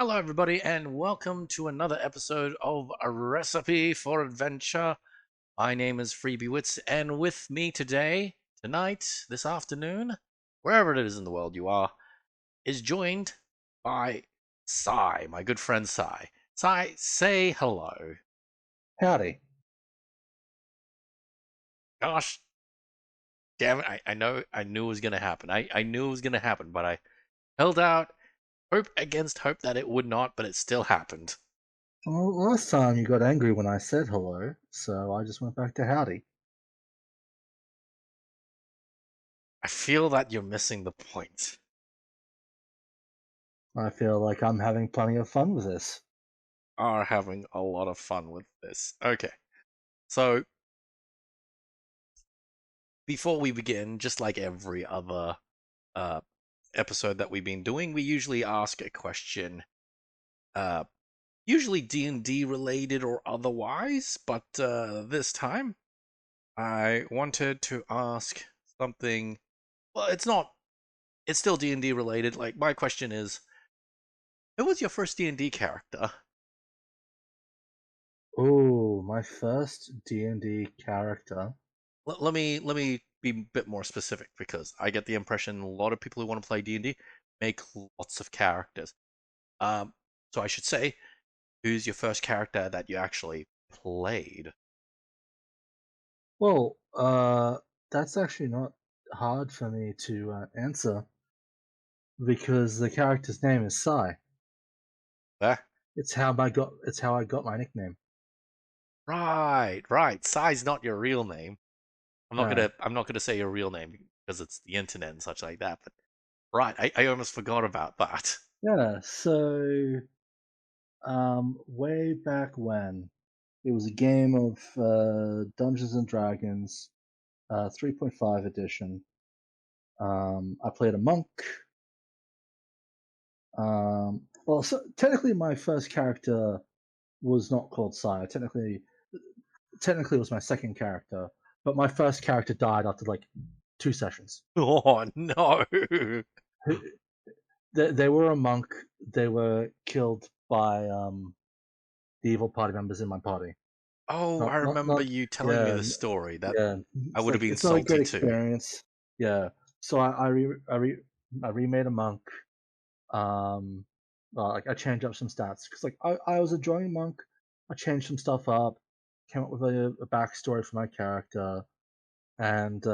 Hello, everybody, and welcome to another episode of A Recipe for Adventure. My name is Freebie and with me tonight, this afternoon, wherever it is in the world you are, is joined by Sai, my good friend Sai. Sai, say hello. Howdy. Gosh, damn it, I knew it was going to happen. I knew it was going to happen, but I held out, hope against hope that it would not, but it still happened. Well, last time you got angry when I said hello, so I just went back to howdy. I feel that you're missing the point. I feel like I'm having plenty of fun with this. Are having a lot of fun with this. Okay, so before we begin, just like every other uh, episode that we've been doing, we usually ask a question, uh, usually D&D related or otherwise, but this time I wanted to ask something. Well, it's not. It's still D&D related. Like my question is, who was your first D&D character? Oh, my first D&D character. Let me be a bit more specific because I get the impression a lot of people who want to play D&D make lots of characters. Um, so I should say, who's your first character that you actually played? Well, that's actually not hard for me to answer because the character's name is Sai. There. It's how I got my nickname. Right, right. Sai's not your real name. Right. I'm not gonna say your real name because it's the internet and such like that. But right, I almost forgot about that. Yeah. So, way back when it was a game of Dungeons and Dragons 3.5 edition. I played a monk. Well, so technically, my first character was not called Sire. Technically, it was my second character, but my first character died after like 2 sessions. Oh no! They were a monk. They were killed by the evil party members in my party. Oh, I Not. remember you telling me Yeah, the story. That yeah. I It's would have like been it's not a salty great too. experience. Yeah. So I remade a monk. Um, like I changed up some stats because like I was enjoying monk. I changed some stuff up, came up with a backstory for my character, and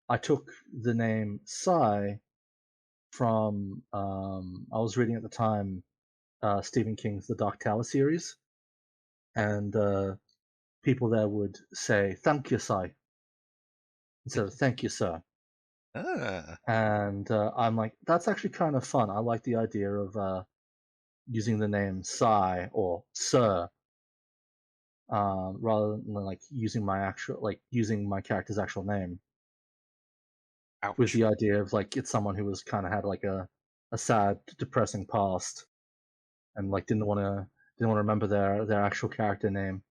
I took the name Sai from I was reading at the time Stephen King's The Dark Tower series, and people there would say "Thank you, Sai" instead of "Thank you, sir." Ah, And I'm like, that's actually kind of fun. I like the idea of using the name Sai or Sir rather than like using my character's actual name with ouch. the idea of like it's someone who was kind of had like a sad, depressing past and like didn't want to remember their actual character name.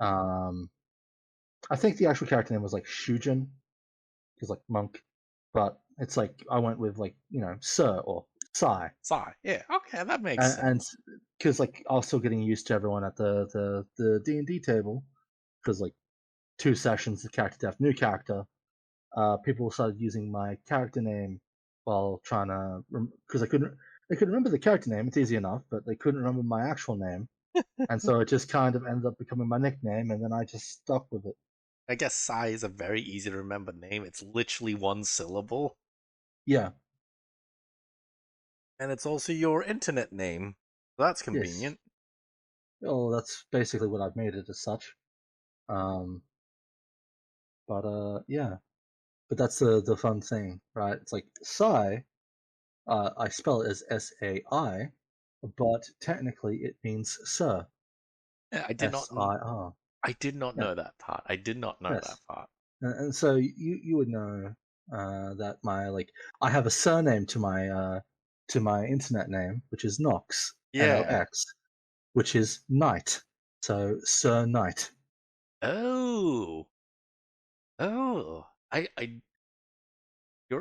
Um, I think the actual character name was like Shujin, because like monk, but it's like I went with like Sir or Sai. Sigh. Yeah, okay, that makes And sense. because like I was still getting used to everyone at the D&D table because like 2 sessions, the character death, new character. People started using my character name while trying to because they could remember the character name. It's easy enough, but they couldn't remember my actual name, and so it just kind of ended up becoming my nickname, and then I just stuck with it. I guess Sai is a very easy to remember name. It's literally one syllable, Yeah. and it's also your internet name. That's Yes. convenient. Well, that's basically what I've made it as such. Um, but yeah. But that's the fun thing, right? It's like Sai. I spell it as Sai, but technically it means sir. Yeah, SIR. I did not Yeah. know that part. I did not know that Yes. part. And so you would know that my like I have a surname to my internet name, which is Knox, Yeah. Nox, which is Knight. So Sir Knight. Oh. Oh. I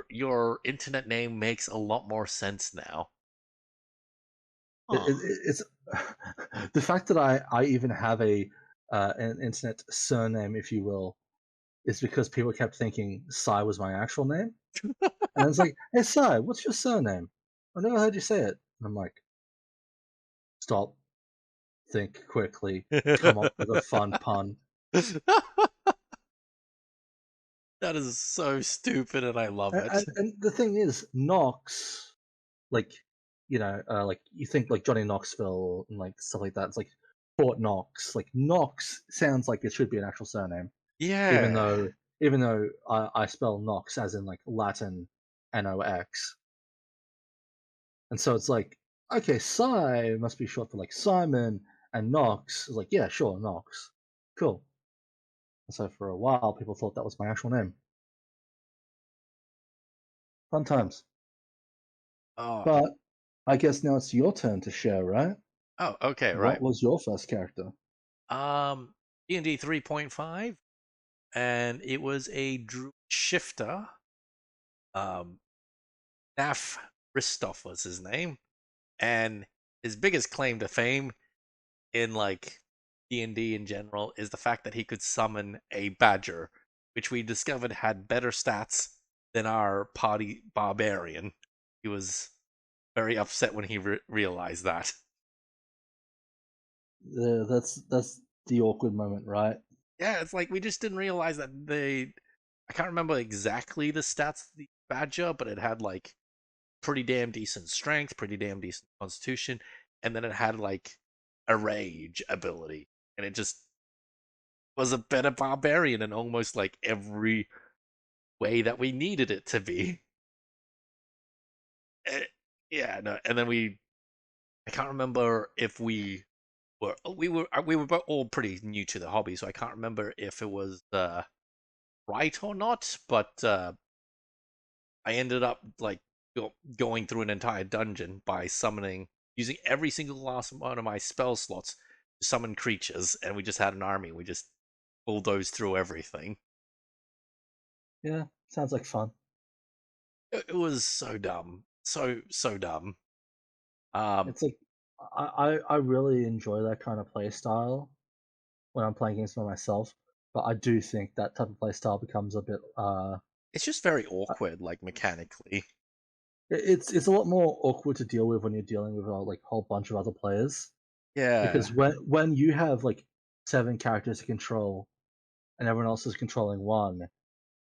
your internet name makes a lot more sense now. Huh. It's the fact that I even have a an internet surname, if you will, is because people kept thinking Sai was my actual name, and it's like, hey Sai, what's your surname? I never heard you say it. And I'm like, stop, think quickly, come up with a fun pun. That is so stupid, and I love it. And the thing is, Knox, like like you think like Johnny Knoxville and like stuff like that. It's like Fort Knox. Like Knox sounds like it should be an actual surname, even Yeah. though I spell Knox as in like Latin Nox, and so it's like okay, Cy must be short for like Simon, and Knox is like yeah, sure, Knox, cool. And so for a while, people thought that was my actual name. Fun times. Oh. But I guess now it's your turn to share, right? Oh. Okay. What Right. was your first character? D&D 3.5, and it was a druid shifter. Um, Naf Ristoff was his name, and his biggest claim to fame in like D&D in general is the fact that he could summon a badger, which we discovered had better stats than our party barbarian. He was very upset when he realized that. That's the awkward moment, right? Yeah, it's like we just didn't realize that they. I can't remember exactly the stats of the badger, but it had like pretty damn decent strength, pretty damn decent constitution, and then it had like a rage ability, and it just was a better barbarian in almost like every way that we needed it to be. Eh, yeah, no, and then I can't remember if we were all pretty new to the hobby, so I can't remember if it was right or not, but I ended up like going through an entire dungeon by using every single last one of my spell slots to summon creatures, and we just had an army. We just bulldozed through everything. Yeah, sounds like fun. It was so dumb, so dumb. Um, It's like I really enjoy that kind of play style when I'm playing games by myself, but I do think that type of play style becomes a bit it's just very awkward, like mechanically. it's a lot more awkward to deal with when you're dealing with like a whole bunch of other players Yeah, because when you have like seven characters to control and everyone else is controlling one,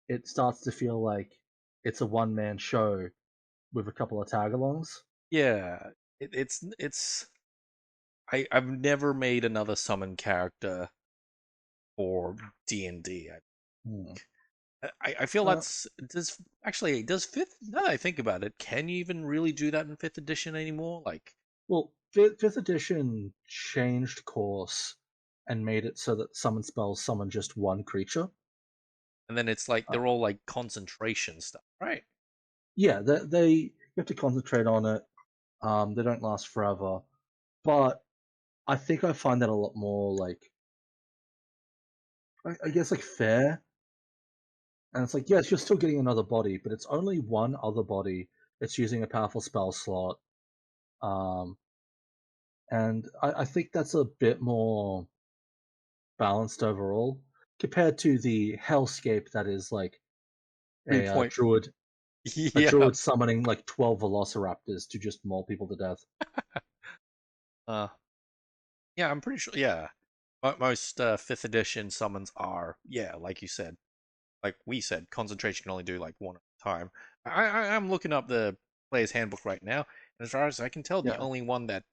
it starts to feel like it's a one man show with a couple of tag alongs. yeah. It's. I've never made another summon character for D&D. Hmm. I feel Uh, does fifth, now that I think about it, can you even really do that in fifth edition anymore? Like, well, fifth edition changed course and made it so that summon spells summon just one creature. and then it's like Uh, they're all like concentration stuff, right? yeah, they you have to concentrate on it. They don't last forever, but I think I find that a lot more like I guess like fair. And it's like yes, you're still getting another body, but it's only one other body. It's using a powerful spell slot. Um, and I think that's a bit more balanced overall compared to the hellscape that is like Three point, a yeah. druid summoning like 12 velociraptors to just maul people to death. Uh, yeah, I'm pretty sure. Yeah, most fifth edition summons are, yeah, like you said, like we said, concentration can only do like one at a time. I'm looking up the player's handbook right now, and as far as I can tell, the Yeah. only one that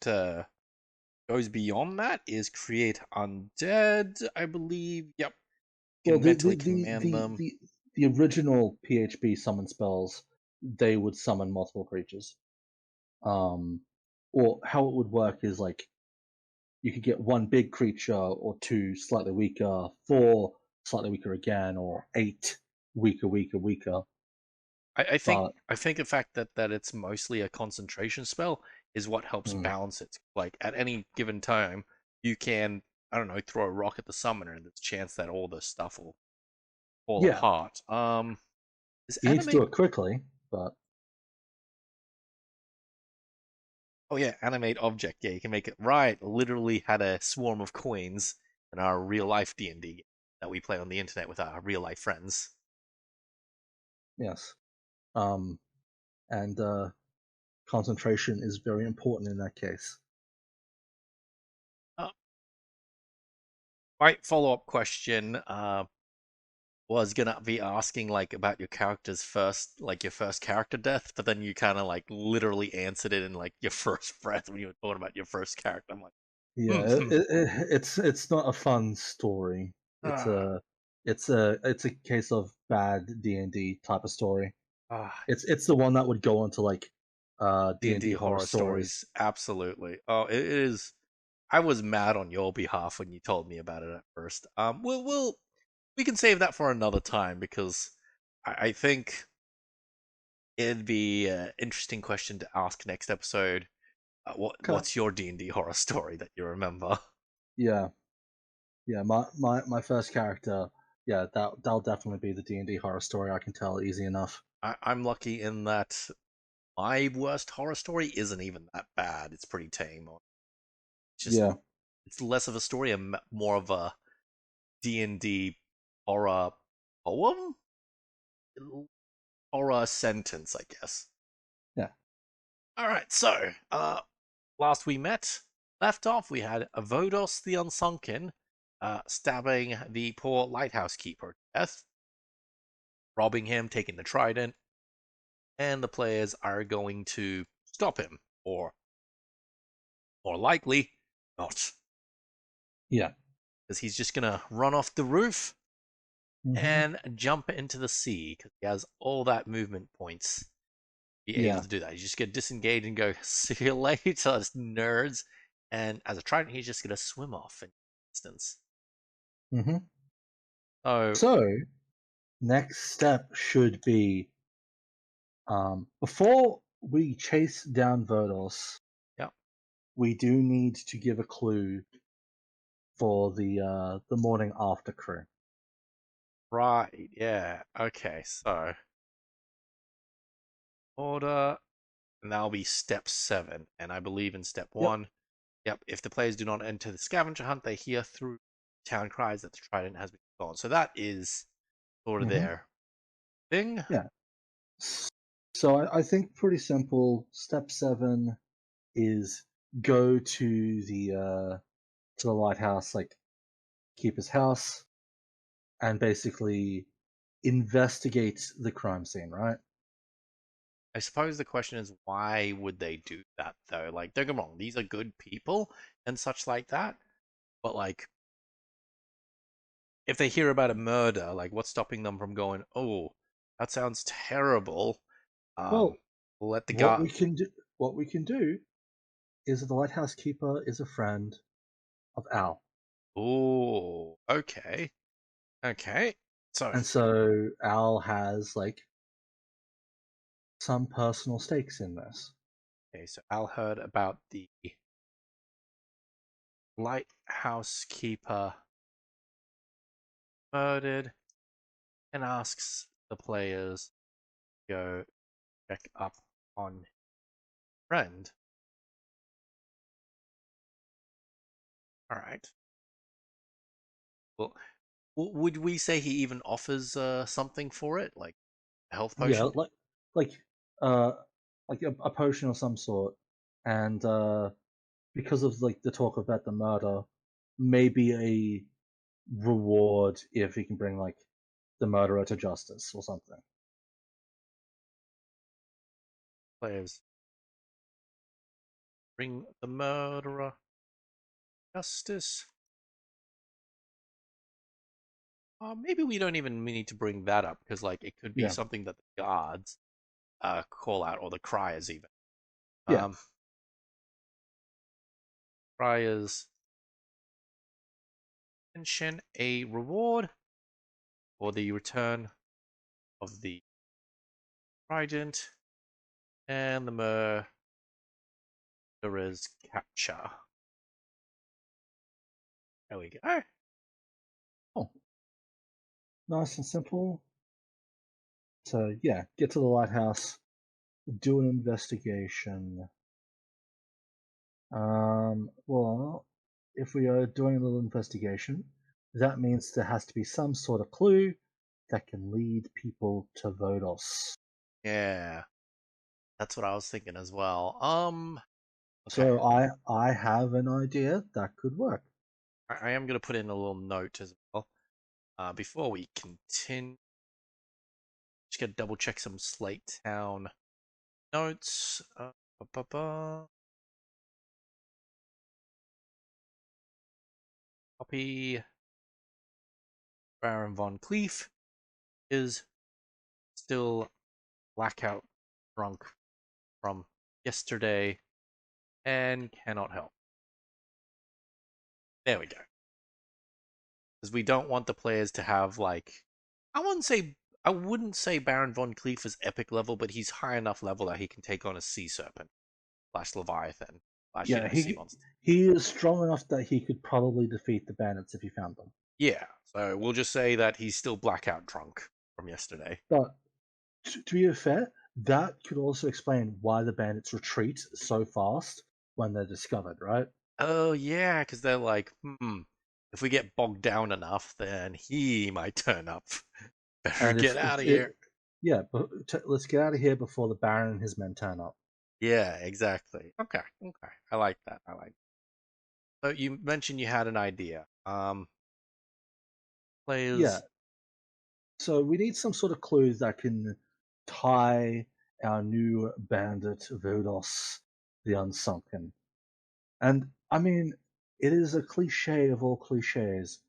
goes beyond that is create undead, I believe. Yep. You Well, can mentally command them. the original PHB summon spells, they would summon multiple creatures. Um, or how it would work is like you could get one big creature or two slightly weaker, four slightly weaker again, or eight weaker. But I think the fact that it's mostly a concentration spell is what helps hmm, balance it. Like at any given time, you can, I don't know, throw a rock at the summoner, and there's a chance that all the stuff will fall yeah, apart. Is you need to do anime it quickly. But Oh yeah, animate object. Yeah, you can make it right. Literally had a swarm of coins in our real life D&D that we play on the internet with our real life friends. Yes. Um, and concentration is very important in that case. Uh, right, follow-up question. Was gonna be asking like about your character's first, like your first character death, but then you kind of like literally answered it in like your first breath when you were talking about your first character. I'm like, Yeah, hmm. it's not a fun story. It's Ah, a case of bad D&D type of story. ah, It's the one that would go onto like D&D D&D horror horror stories. stories, absolutely. Oh, it is. I was mad on your behalf when you told me about it at first. We can save that for another time because I think it'd be an interesting question to ask next episode. Okay. What's your D&D horror story that you remember? Yeah, yeah. My first character. Yeah, that'll definitely be the D&D horror story. I can tell easy enough. I'm lucky in that my worst horror story isn't even that bad. It's pretty tame. It's just Yeah. it's less of a story and more of a D&D horror poem, horror sentence, I guess. Yeah. All right, so last we left off, we had Avodos the Unsunken stabbing the poor lighthouse keeper to death, robbing him, taking the trident, and the players are going to stop him, or more likely, not, Yeah. because he's just gonna run off the roof Mhm. and jump into the sea because he has all that movement points. Be able Yeah. to do that. He's just gonna disengage and go, "See you later, nerds." And as a trident, he's just gonna swim off in distance. Mhm. So So next step should be before we chase down Verdos, yeah, we do need to give a clue for the morning after crew. right, yeah, okay. So order, and that'll be step 7. And I believe in step Yep. 1, yep, if the players do not enter the scavenger hunt, they hear through town cries that the trident has been gone. So that is sort of Hmm. their thing. Yeah. So I think pretty simple. Step 7 is go to the lighthouse, like keep his house, and basically investigate the crime scene. Right? I suppose the question is, why would they do that though? Like, don't get me wrong, these are good people and such like that. But like, if they hear about a murder, like, what's stopping them from going, "Oh, that sounds terrible"? Um, Well, let the what guy. we can do, what we can do is that the lighthouse keeper is a friend of Al, Oh, okay, okay. So, and so Al has like some personal stakes in this. okay, so Al heard about the lighthouse keeper murdered and asks the players to go check up on his friend. All right. Well, would we say he even offers something for it, like a health Yeah, potion? like uh like a potion of some sort, and because of like the talk about the murder, maybe a reward if he can bring like the murderer to justice or something. Players bring the murderer justice. Maybe we don't even need to bring that up because, like, it could be Yeah, something that the guards call out, or the criers even. yeah. Um, criers mention a reward for the return of the trident and the murderer's capture. There we go. Oh, nice and simple. So yeah, get to the lighthouse, do an investigation. Well, if we are doing a little investigation, that means there has to be some sort of clue that can lead people to Vodos. Yeah, that's what I was thinking as well. Okay. So I have an idea that could work. I am going to put in a little note as well. Before we continue, just going to double check some Slate Town notes. Copy. Baron von Cleef is still blackout drunk from yesterday and cannot help. There we go. Because we don't want the players to have like, I wouldn't say I wouldn't say Baron von Cleef is epic level, but he's high enough level that he can take on a sea serpent slash leviathan slash Yeah, sea he monster. he is strong enough that he could probably defeat the bandits if he found them. Yeah, so we'll just say that he's still blackout drunk from yesterday. But to be fair, that could also explain why the bandits retreat so fast when they're discovered, right? Oh yeah, because they're like, if we get bogged down enough, then he might turn up. Better And get out of here. yeah, but let's get out of here before the Baron and his men turn up. Yeah, exactly. Okay, okay. I like that. I like that. So you mentioned you had an idea. Yeah, Players. so we need some sort of clues that can tie our new bandit Vodos the Unsunken. And I mean, it is a cliche of all cliches,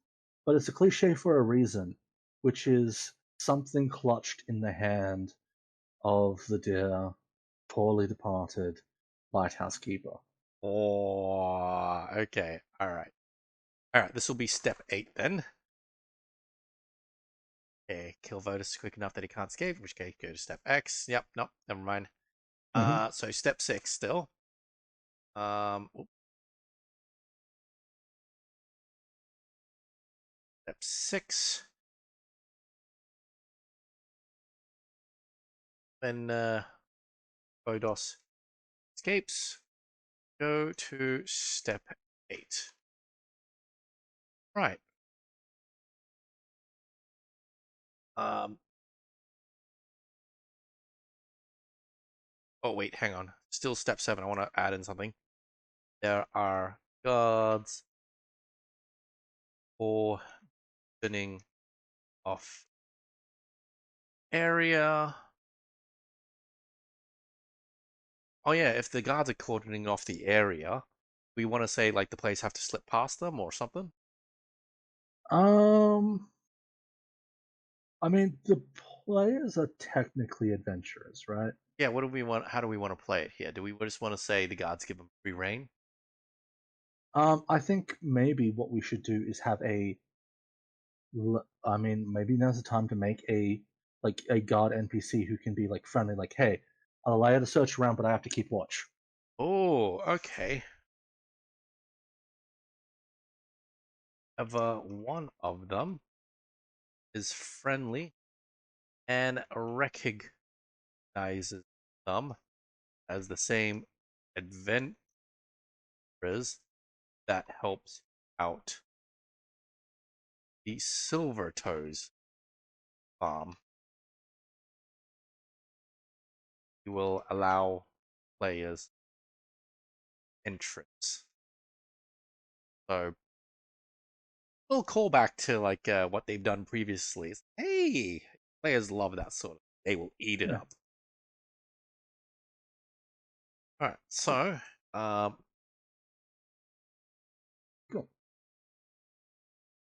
but it's a cliche for a reason, which is something clutched in the hand of the dear, poorly departed lighthouse keeper. Oh, okay. All right. All right. This will be step 8 then. Okay, kill Votus quick enough that he can't escape, in which case go to step X. Yep, nope, never mind. Hmm. So step 6 still. Step 6. When Vodos escapes, go to step 8. Right. Um. Oh wait, hang on. Still step 7. I want to add in something. There are guards opening off area. Oh yeah, if the guards are cordoning off the area, we want to say like the players have to slip past them or something. Um, I mean, the players are technically adventurers, right? Yeah, what do we want? How do we want to play it here? Do we just want to say the guards give them free reign? I think maybe what we should do is have I mean, maybe now's the time to make a god NPC who can be like friendly, like, hey, I'll allow you to search around, but I have to keep watch. Oh, okay. One of them is friendly and recognizes them as the same adventurers that helps out the Silver Toes farm. He will allow players entrance. So we'll call back to like what they've done previously. Hey, players love that sort of. They will eat it Yeah, up. All right, so um, cool.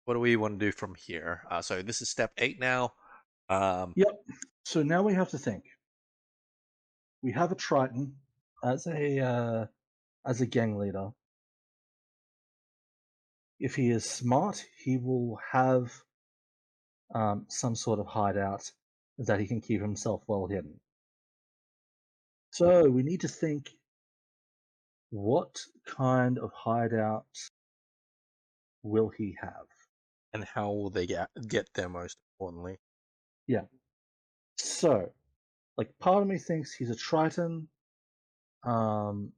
what do we want to do from here? So this is step 8 now. Um, Yep. So now we have to think. We have a Triton as a gang leader. If he is smart, he will have some sort of hideout that he can keep himself well hidden. So we need to think what kind of hideout will he have? and how will they get there? Most importantly, Yeah. So, like, part of me thinks he's a Triton. Um,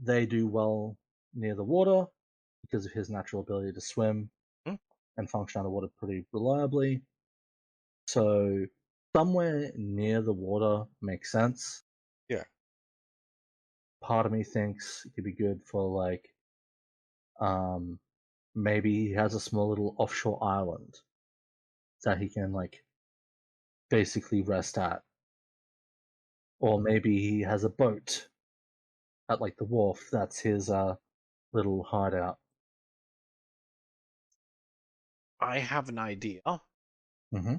they do well near the water because of his natural ability to swim Hmm? and function underwater pretty reliably. So somewhere near the water makes sense. Yeah. Part of me thinks it could be good for like um maybe he has a small little offshore island that he can like basically rest at. Or maybe he has a boat at like the wharf that's his little hideout. I have an idea. Hmm.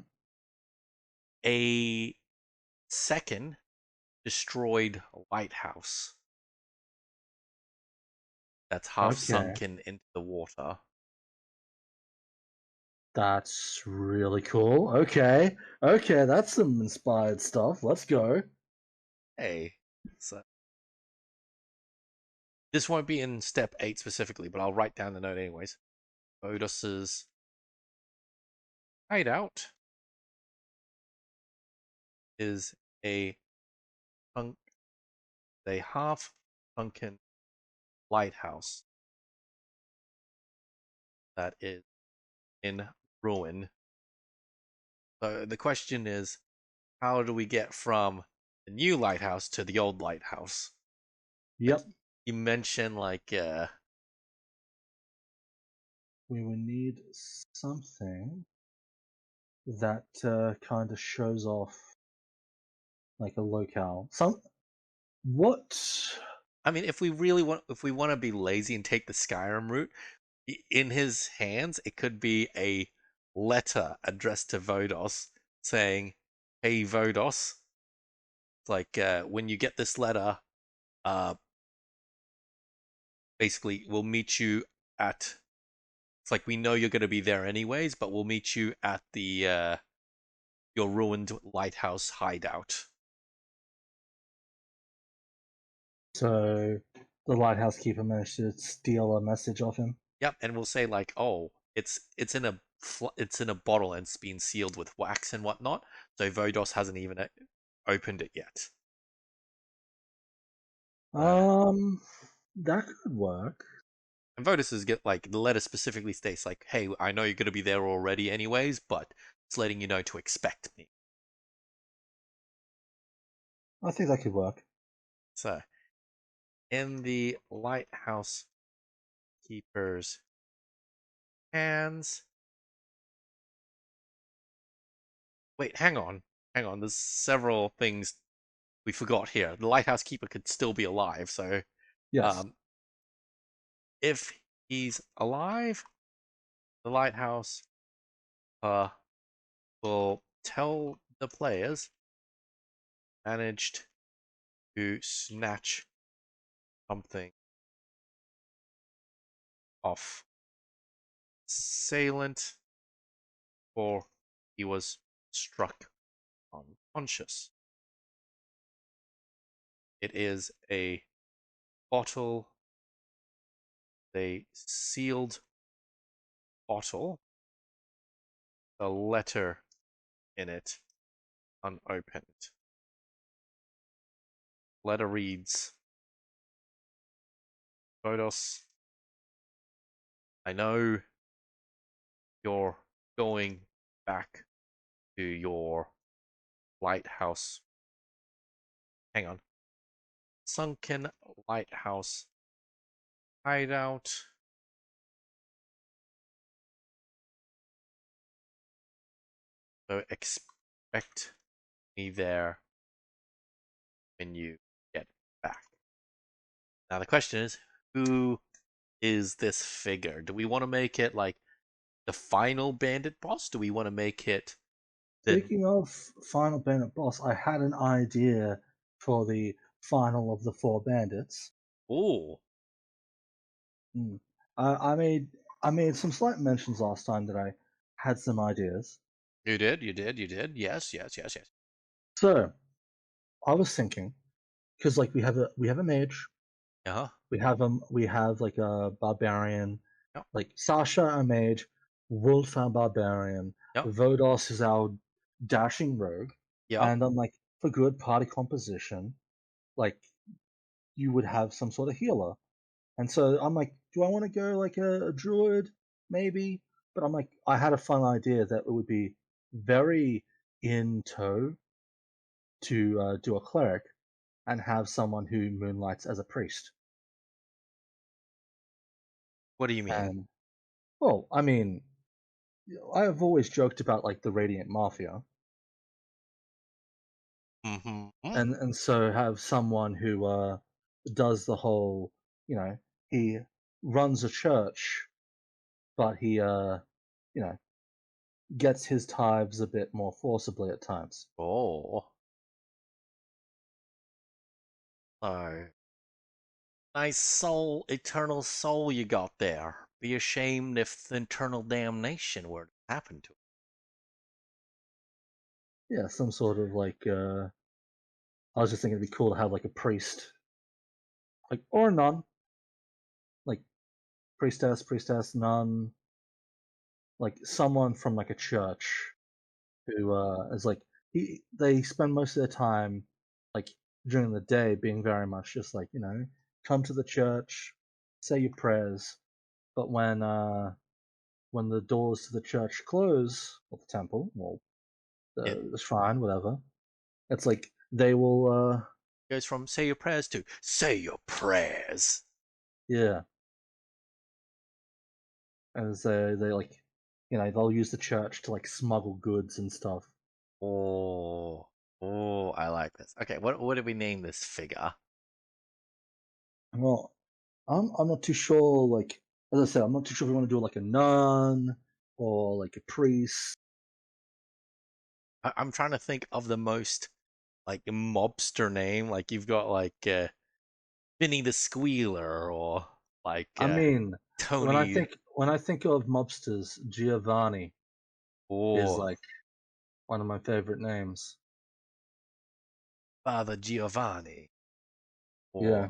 A second destroyed lighthouse that's half Okay, sunken into the water. that's really cool. Okay, okay, that's some inspired stuff. Let's go. Hey, so this won't be in step 8 specifically, but I'll write down the note anyways. Bodos's hideout is a sunk, a half sunken lighthouse that is in ruin. So the question is, how do we get from the new lighthouse to the old lighthouse? Like Yep, you mentioned, like we would need something that kind of shows off like a locale. Some what? I mean, if we want to be lazy and take the Skyrim route, in his hands, it could be a letter addressed to Vodos saying, "Hey Vodos, it's like when you get this letter, uh, basically we'll meet you at. It's like we know you're going to be there anyways, but we'll meet you at the your ruined lighthouse hideout." So the lighthouse keeper managed to steal a message off him. Yep, and we'll say like, "Oh, it's in a it's in a bottle and it's been sealed with wax and whatnot, so Vodos hasn't even opened it yet." Uh, Um, that could work. And Votus get like the letter specifically states like, "Hey, I know you're gonna be there already, anyways, but it's letting you know to expect me." I think that could work. So, in the lighthouse keeper's hands. Wait, hang on. There's several things we forgot here. The lighthouse keeper could still be alive, so Yes. um, if he's alive, the lighthouse uh will tell the players managed to snatch something off assailant, or he was struck unconscious. It is a bottle, a sealed bottle, a letter in it, unopened. Letter reads, Bodos, I know you're going back to your lighthouse. Hang on. Sunken lighthouse hideout. So expect me there when you get back. Now the question is, who is this figure? Do we want to make it like the final bandit boss? Do we want to make it the Speaking of Final Bandit boss, I had an idea for the final of the four bandits. oh, Mm. I made some slight mentions last time that I had some ideas. you did. Yes, yes, yes, yes. So I was thinking, because like we have a mage, Uh-huh. we have like a barbarian, Yep, like Sasha a mage, Wolf a barbarian, yep, Vodos is our dashing rogue, yep. and I'm like for good party composition, like you would have some sort of healer. And so I'm like, do I want to go like a druid? Maybe. But I'm like, I had a fun idea that it would be very in tow to do a cleric and have someone who moonlights as a priest. What do you mean? And well, I mean, I've always joked about like the Radiant Mafia, Mm-hmm. and so have someone who does the whole, you know, he runs a church, but he you know, gets his tithes a bit more forcibly at times. Oh, so nice soul, eternal soul you got there. Be ashamed if eternal damnation were to happen to it. Yeah, some sort of like I was just thinking it'd be cool to have like a priest, like or a nun, like priestess, nun, like someone from like a church who is like they spend most of their time like during the day being very much just like, come to the church, say your prayers, but when the doors to the church close, or the temple, or It the shrine, whatever, it's like they will goes from say your prayers to say your prayers. yeah, as they like, they'll use the church to like smuggle goods and stuff. Oh, oh, I like this. Okay, what did we name this figure? Well, I'm not too sure. Like as I said, I'm not too sure if we want to do like a nun or like a priest. I'm trying to think of the most like mobster name. Like you've got like Vinny the Squealer or like I mean, Tony when I think of mobsters, Giovanni is or like one of my favorite names. Father Giovanni Yeah.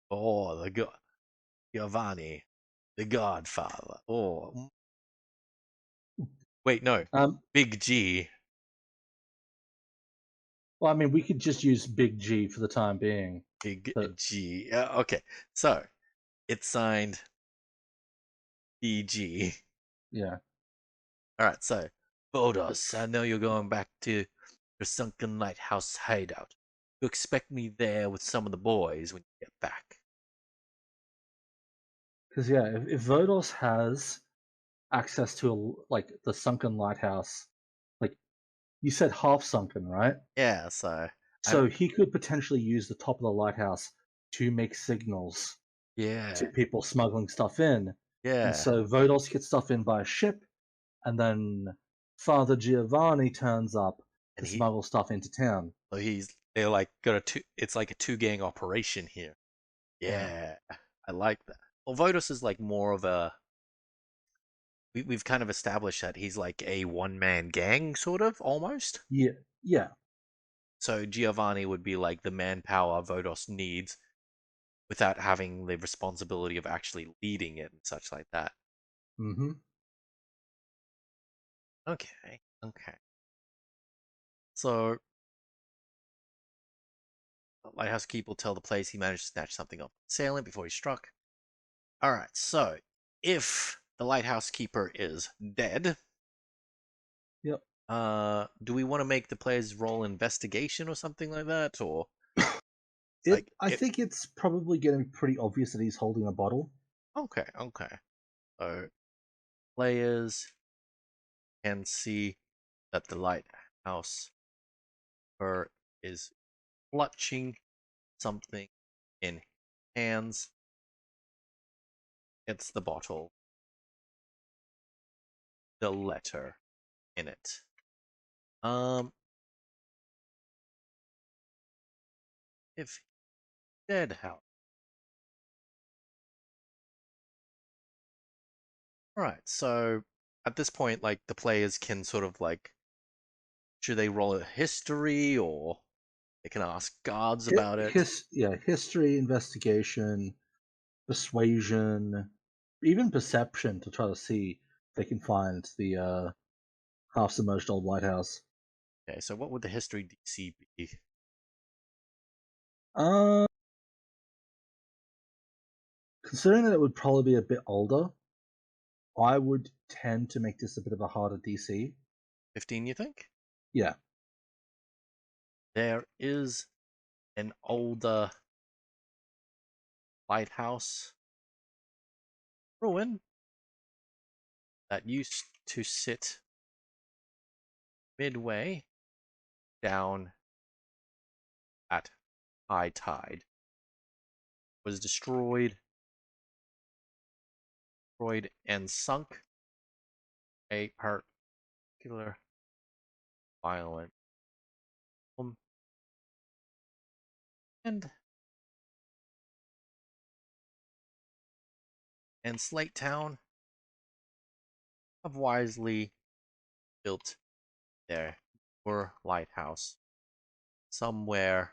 or Giovanni, the Godfather. Or wait, no, Um. Big G, Well, I mean, we could just use Big G for the time being, Big but G. Okay, so it's signed BG. yeah, All right, so Bodos, I know you're going back to your sunken lighthouse hideout. You expect me there with some of the boys when you get back. because yeah, if Vodos has access to like the sunken lighthouse, like you said, half sunken, right? Yeah, so I'm So he could potentially use the top of the lighthouse to make signals to yeah, people smuggling stuff in. And yeah, so Vodos gets stuff in by ship, and then Father Giovanni turns up to and he smuggle stuff into town. so they're like got a two. It's like a two gang operation here. Yeah. Yeah, I like that. Well, Vodos is like more of a. We've kind of established that he's like a one man gang, sort of almost. Yeah. Yeah. So Giovanni would be like the manpower Vodos needs without having the responsibility of actually leading it and such like that. Mm-hmm. Okay, okay. So the lighthouse keeper will tell the place he managed to snatch something off the assailant before he struck. All right, so if the lighthouse keeper is dead, Yep. do we want to make the players roll investigation or something like that, or It. like I it? think it's probably going to be pretty obvious that he's holding a bottle. Okay, okay. So players can see that the lighthouse keeper is clutching something in hands. It's the bottle, the letter in it. Um, if dead, how? Right. So at this point, like the players can sort of like, should they roll a history or they can ask guards about it? History, investigation, persuasion, even perception to try to see if they can find the half submerged old lighthouse. Okay. So what would the history DC be? Uh, Considering that it would probably be a bit older, I would tend to make this a bit of a harder DC. 15, you think? Yeah, There is an older lighthouse ruin that used to sit midway down at high tide. Was destroyed and sunk. A particular violent and Slate Town have wisely built their lighthouse somewhere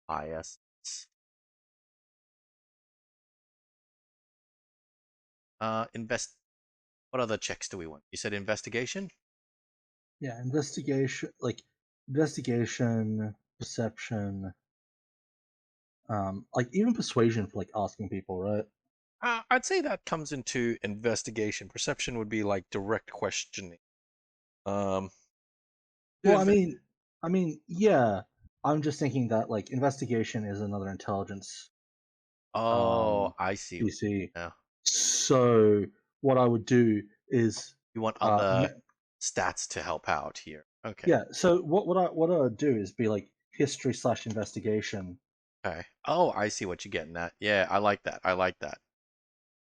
by us. Invest. What other checks do we want? You said investigation. yeah. Investigation, perception, like even persuasion for like asking people, right? I'd say that comes into investigation. Perception would be like direct questioning. Um, Well, inv- yeah. I'm just thinking that like investigation is another intelligence oh, um I see. DC. Yeah, So what I would do is you want uh other me- stats to help out here. Okay, yeah. So what I would do is be like history slash investigation, okay. Oh, I see what you're getting at. Yeah, I like that. I like that.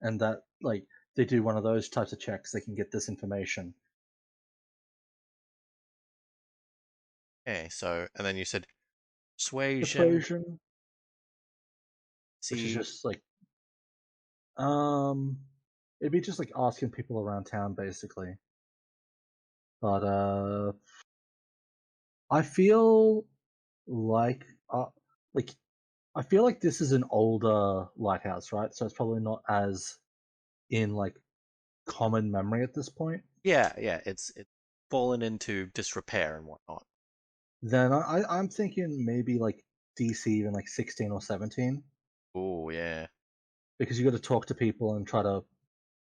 and that like they do one of those types of checks, they can get this information. Okay, so and then you said persuasion. Persuasion, which is See, just like um, it'd be just like asking people around town basically. But I feel like like I feel like this is an older lighthouse, right? So it's probably not as in like common memory at this point. yeah, yeah. It's fallen into disrepair and whatnot. Then I'm thinking maybe like DC even like 16 or 17 Oh, yeah. because you got to talk to people and try to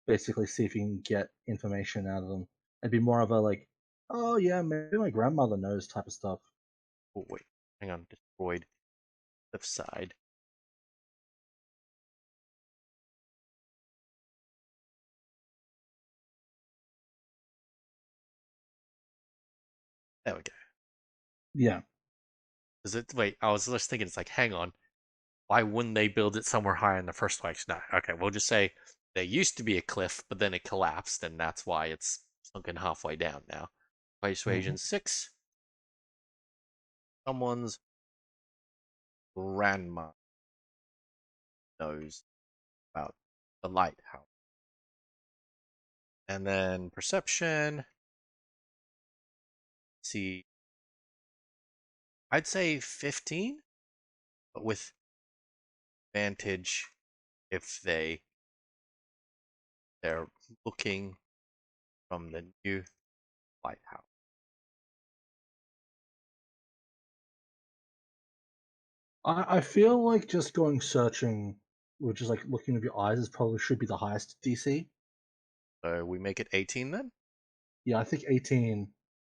basically see if you can get information out of them. It'd be more of a like, oh yeah, maybe my grandmother knows type of stuff. Oh wait, hang on. Destroyed cliffside. There we go. Yeah. Is it? Wait, I was just thinking. It's like, hang on. Why wouldn't they build it somewhere higher in the first place? No. Okay, we'll just say there used to be a cliff, but then it collapsed, and that's why it's sunken halfway down now. Hmm. Persuasion 6. Someone's grandma knows about the lighthouse. And then perception. See, I'd say 15, but with advantage if they're looking from the new lighthouse. I feel like just going searching, or just like looking with your eyes, is probably should be the highest DC. So we make it 18 then? Yeah, I think 18,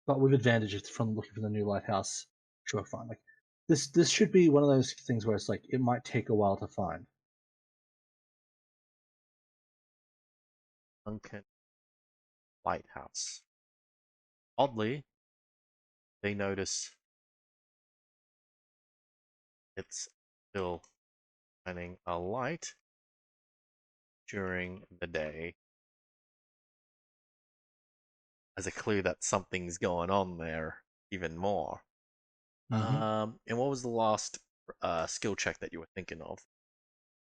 but with advantage from looking for the new lighthouse. Sure, fine. Like this should be one of those things where it's like it might take a while to find. Sunken lighthouse. Oddly, they notice it's still shining a light during the day as a clue that something's going on there even more. Hmm. And what was the last skill check that you were thinking of?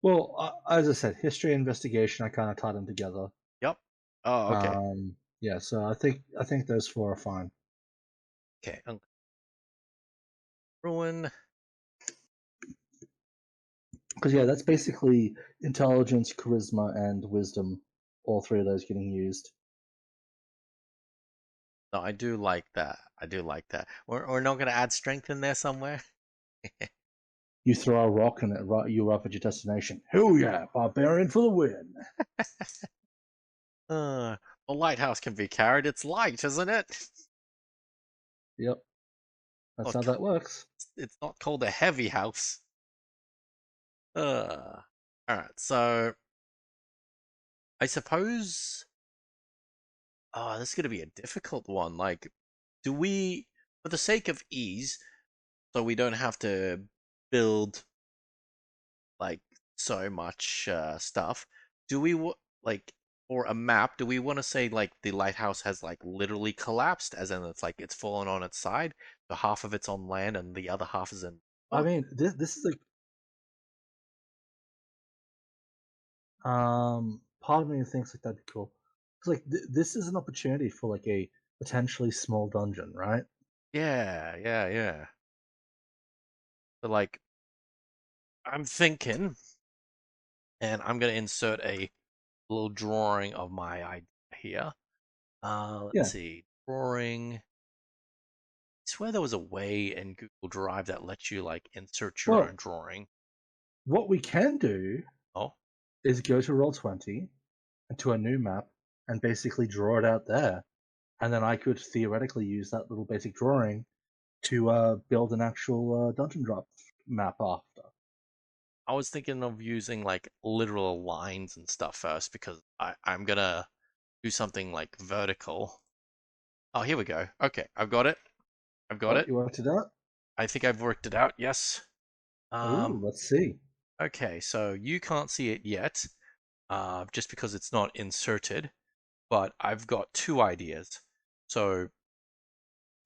Well, as I said, history and investigation, I kind of tied them together. Yep. Oh, okay. Yeah, so I think those four are fine. Okay. Ruin. Because yeah, that's basically intelligence, charisma, and wisdom. All three of those getting used. No, I do like that. I do like that. We're not going to add strength in there somewhere. You throw a rock and you arrive at your destination. Hell yeah, barbarian for the win. Uh, the lighthouse can be carried. It's light, isn't it? Yep, that's Oh, how that works. it's not called a heavy house. All right. So I suppose. Oh, this is gonna be a difficult one. Like, do we, for the sake of ease, so we don't have to build like so much stuff, do we like for a map? Do we want to say like the lighthouse has like literally collapsed, as in it's like it's fallen on its side, so half of it's on land and the other half is in. I Oh, mean, this is like part of me thinks like that'd be cool. It's like this is an opportunity for like a potentially small dungeon, right? yeah, yeah, yeah. So like, I'm thinking, and I'm gonna insert a little drawing of my idea here. Let's Yeah. see, drawing. I swear there was a way in Google Drive that lets you like insert your own Well, drawing. what we can do Oh, is go to Roll20 and to a new map and basically draw it out there, and then I could theoretically use that little basic drawing to build an actual dungeon drop map after. I was thinking of using like literal lines and stuff first because I'm gonna do something like vertical. Oh, here we go. Okay, I've got it. I've got Oh, it. you worked it out? I think I've worked it out. Yes. Ooh, Um. let's see. Okay, so you can't see it yet, just because it's not inserted. But I've got two ideas. So you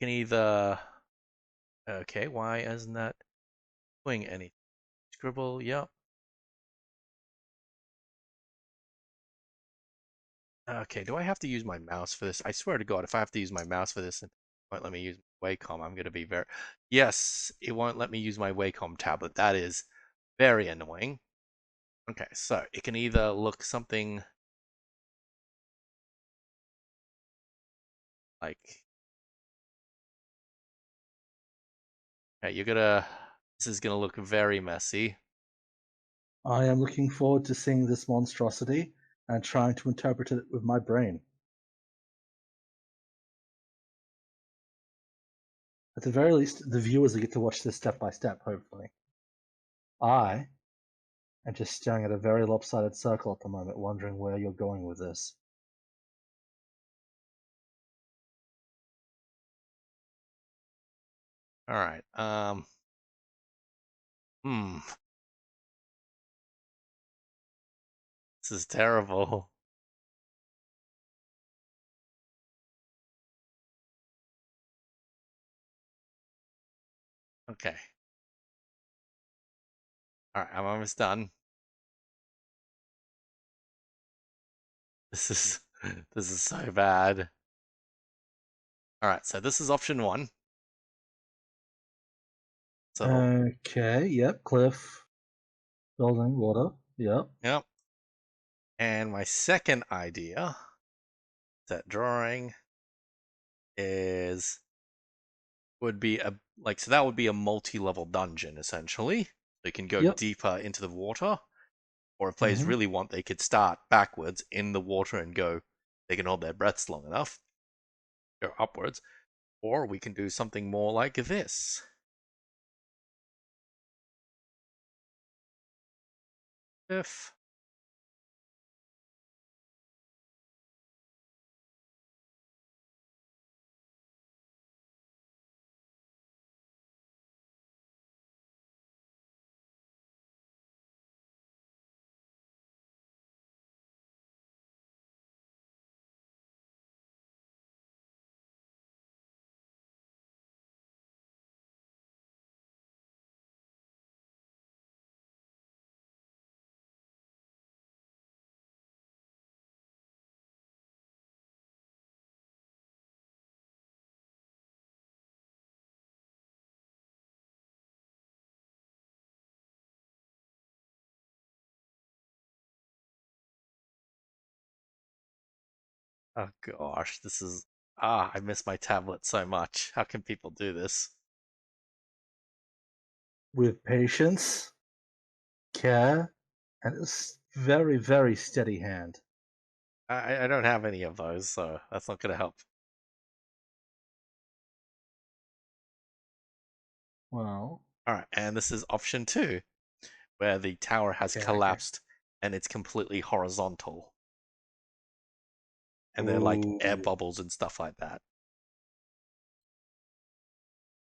can either. Okay, why isn't that doing anything? Scribble. Yep. Okay, do I have to use my mouse for this? I swear to God, if I have to use my mouse for this, it won't let me use Wacom. I'm gonna be very. Yes, it won't let me use my Wacom tablet. That is very annoying. Okay, so it can either look something like. Okay, you're gonna. This is gonna look very messy. I am looking forward to seeing this monstrosity and trying to interpret it with my brain. At the very least, the viewers will get to watch this step by step, hopefully. I am just staring at a very lopsided circle at the moment, wondering where you're going with this. All right. Hmm. This is terrible. Okay. All right. I'm almost done. This is this is so bad. All right. So this is option one. So Okay, yep, cliff, building, water, yep, yep. And my second idea, that drawing is would be a like so that would be a multi-level dungeon essentially. They can go yep, deeper into the water, or if players mm-hmm. really want, they could start backwards in the water and go. They can hold their breaths long enough, go upwards, or we can do something more like this. If oh gosh, this is I miss my tablet so much. How can people do this? with patience, care, and a very, very steady hand. I don't have any of those, so that's not gonna help. Well, All right, and this is option two, where the tower has okay, okay. collapsed and it's completely horizontal, and they're like air Ooh. bubbles and stuff like that.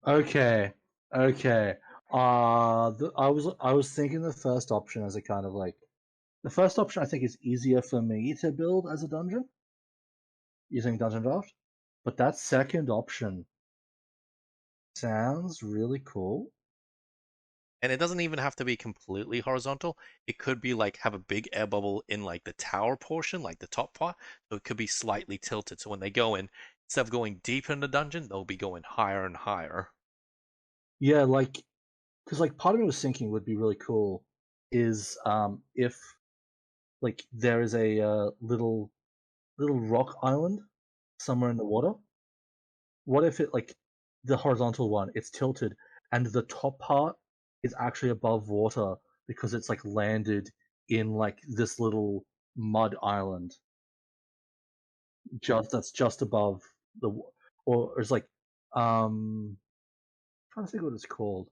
Okay, okay. I was thinking the first option as a kind of like the first option I think is easier for me to build as a dungeon using Dungeon Draft, but that second option sounds really cool. And it doesn't even have to be completely horizontal. It could be like have a big air bubble in like the tower portion, like the top part. So it could be slightly tilted. So when they go in, instead of going deeper in the dungeon, they'll be going higher and higher. Yeah, like because like part of me was thinking would be really cool is if like there is a little rock island somewhere in the water. What if it like the horizontal one, it's tilted and the top part is actually above water because it's like landed in like this little mud island just that's just above or it's like trying to think what it's called.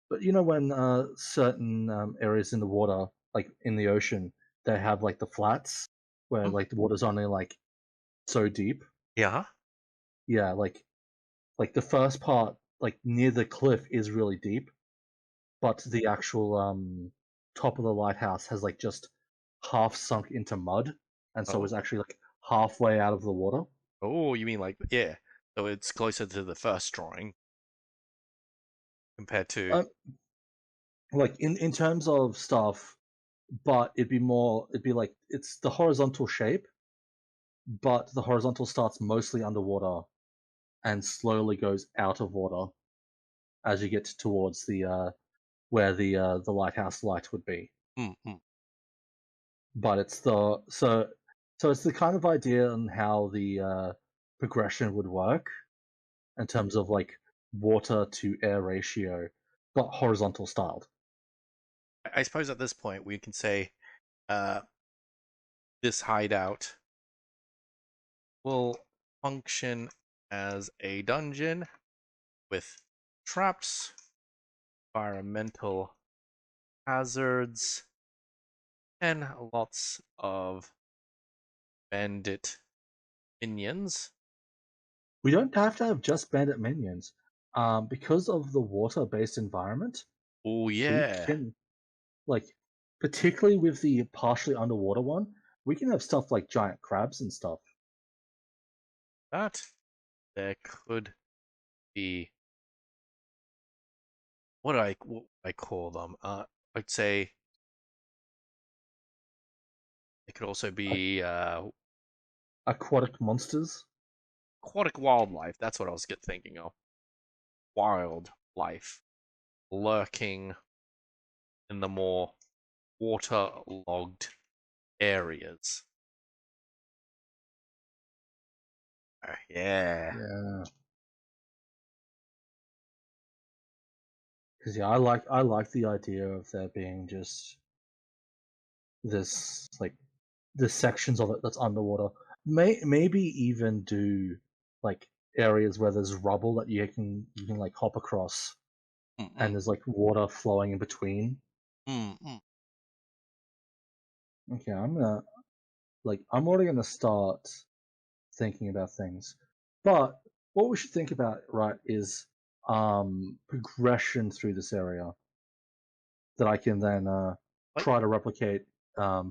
But you know when certain areas in the water, like in the ocean, they have like the flats where Hmm. like the water's only like so deep. Yeah. Yeah, like the first part, like near the cliff, is really deep, but the actual top of the lighthouse has like just half sunk into mud, and so is Oh. actually like halfway out of the water. Oh, you mean like yeah. So it's closer to the first drawing compared to Uh, like in terms of stuff, but it'd be like it's the horizontal shape, but the horizontal starts mostly underwater and slowly goes out of water as you get towards the where the lighthouse light would be. mm, mm. But it's the so it's the kind of idea on how the progression would work in terms of like water to air ratio, but horizontal styled. I suppose at this point we can say uh this hideout will function as a dungeon with traps, environmental hazards, and lots of bandit minions. We don't have to have just bandit minions. Because of the water-based environment, Oh we yeah, can like particularly with the partially underwater one, we can have stuff like giant crabs and stuff. that there could be what I call them. I'd say it could also Like be aquatic monsters. aquatic wildlife. That's what I was thinking of. Wildlife lurking in the more waterlogged areas. Yeah. Yeah. Because yeah, I like the idea of there being just this like the sections of it that's underwater. Maybe even do like areas where there's rubble that you can like hop across, and Mm-mm. there's like water flowing in between. Mm-mm. Okay, I'm already gonna start thinking about things. But what we should think about, right, is progression through this area that I can then Like, try to replicate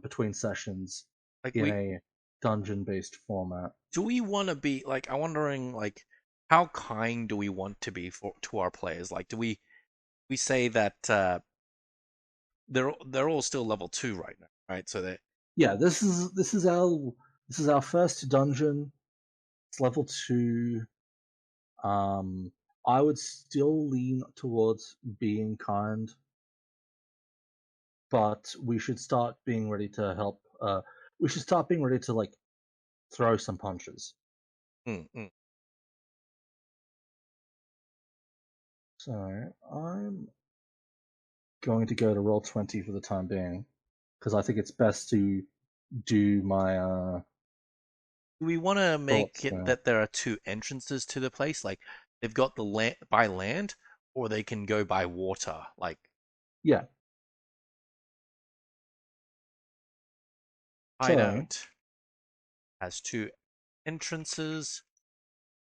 between sessions like in we a dungeon-based format. do we want to be like? I'm wondering like how kind do we want to be for to our players? Like, do we say that they're all still level 2 right now, right? So that Yeah, this is our first dungeon. It's level 2. Um, I would still lean towards being kind, but we should start being ready to help. We should start being ready to like throw some punches. mm, mm. So I'm going to go to roll 20 for the time being because I think it's best to do my Do we want to make thoughts it now. that there are two entrances to the place? Like they've got the land by land, or they can go by water. Like Yeah. So Hideout has two entrances,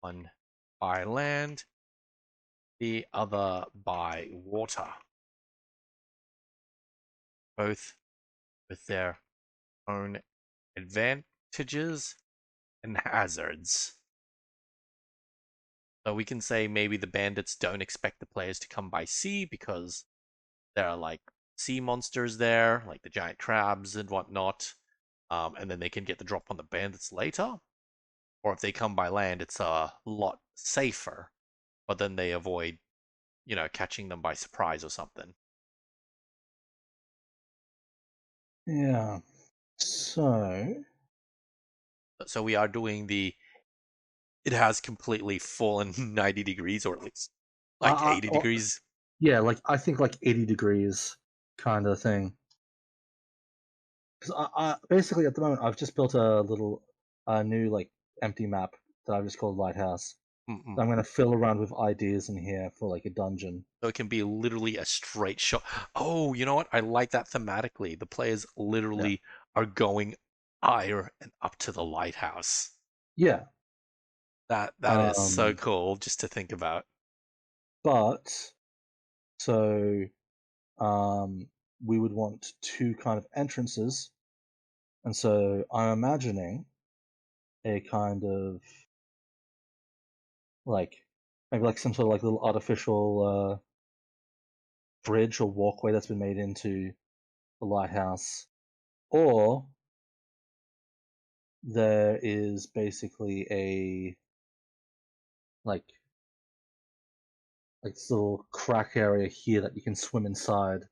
one by land, the other by water, both with their own advantages and hazards. So we can say maybe the bandits don't expect the players to come by sea because there are like sea monsters there, like the giant crabs and whatnot. And then they can get the drop on the bandits later. Or if they come by land, it's a lot safer, but then they avoid, catching them by surprise or something. yeah. So So we are doing the. It has completely fallen 90 degrees, or at least like I 80 degrees. yeah, like I think like 80 degrees kind of thing. Because I basically at the moment I've just built a little new like empty map that I've just called Lighthouse. Mm-mm. I'm gonna fill around with ideas in here for like a dungeon. So it can be literally a straight shot. Oh, you know what? I like that thematically. The players Yeah. literally are going higher and up to the lighthouse. Yeah. That is so Um, cool just to think about. but so um, we would want two kind of entrances, and so I'm imagining a kind of like maybe like some sort of like little artificial bridge or walkway that's been made into the lighthouse, or there is basically a like this little crack area here that you can swim inside.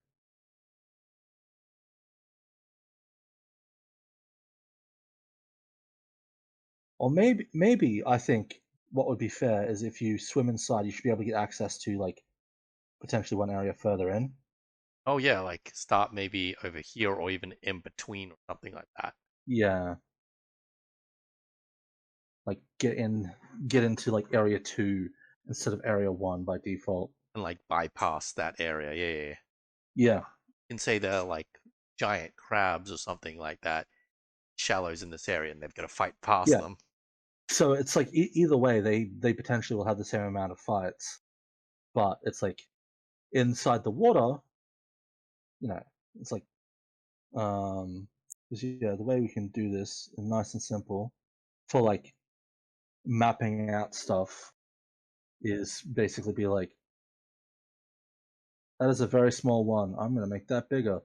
Or maybe I think what would be fair is if you swim inside, you should be able to get access to like potentially one area further in. Oh yeah, like start maybe over here or even in between or something like that. Yeah, like get into like area 2 instead of area 1 by default. And like bypass that area. Yeah, yeah, yeah. Yeah, You can say they're like giant crabs or something like that. Shallows in this area and they've got to fight past yeah. them. So it's like either way, they potentially will have the same amount of fights, but it's like inside the water, you know, it's like um, 'cause, yeah, the way we can do this is nice and simple for like mapping out stuff is basically be like that is a very small one. I'm going to make that bigger.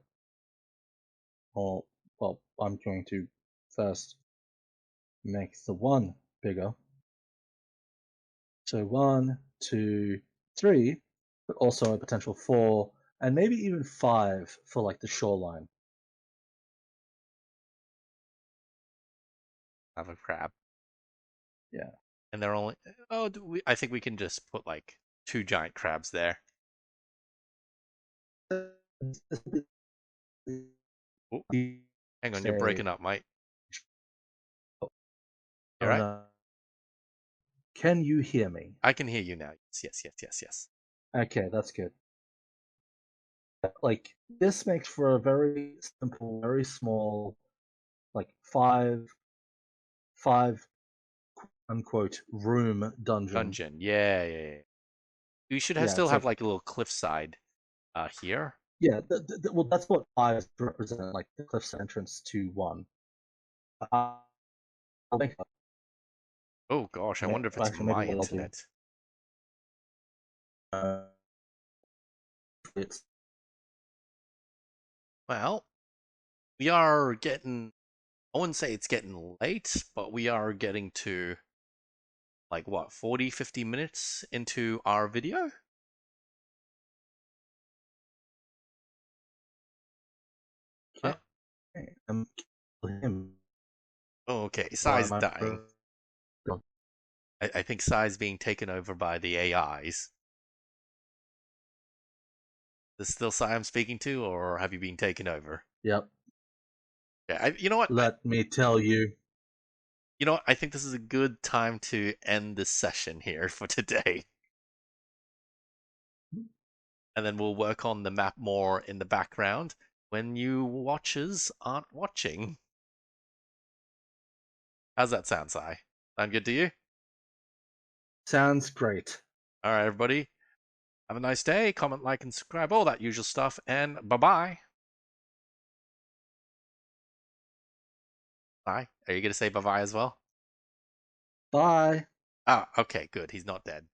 Or, well, I'm going to first make the one bigger. So 1, 2, 3, but also a potential 4, and maybe even 5 for like the shoreline. Have a crab. Yeah. And they're only. Oh, I think we can just put like two giant crabs there. Oh, hang on, you're Say, breaking up, mate. You oh right? no, can you hear me? I can hear you now. Yes, yes, yes, yes, yes. Okay, that's good. Like this makes for a very simple, very small, like five unquote room dungeon. Dungeon. Yeah, yeah, yeah. We should Yeah, still it's have like like a little cliffside here. yeah. Well, that's what five represent, like the cliff's entrance to one. I'll make Oh gosh, I wonder if it's actually maybe my what I'll do. internet. Uh, it's Well, we are getting. I wouldn't say it's getting late, but we are getting to like what 40, 50 minutes into our video. Uh, okay. I'm him. oh, okay, Why Sai's am I? dying. I think Sai's being taken over by the AIs. This still Sai I'm speaking to, or have you been taken over? Yep. Yeah, you know what? Let me tell you. You know what? I think this is a good time to end this session here for today, and then we'll work on the map more in the background when you watchers aren't watching. How's that sound, Sai? Sound good to you? Sounds great. All right, everybody. Have a nice day. Comment, like, and subscribe. All that usual stuff. And bye-bye. Bye. Are you going to say bye-bye as well? Bye. Ah, okay, good. He's not dead.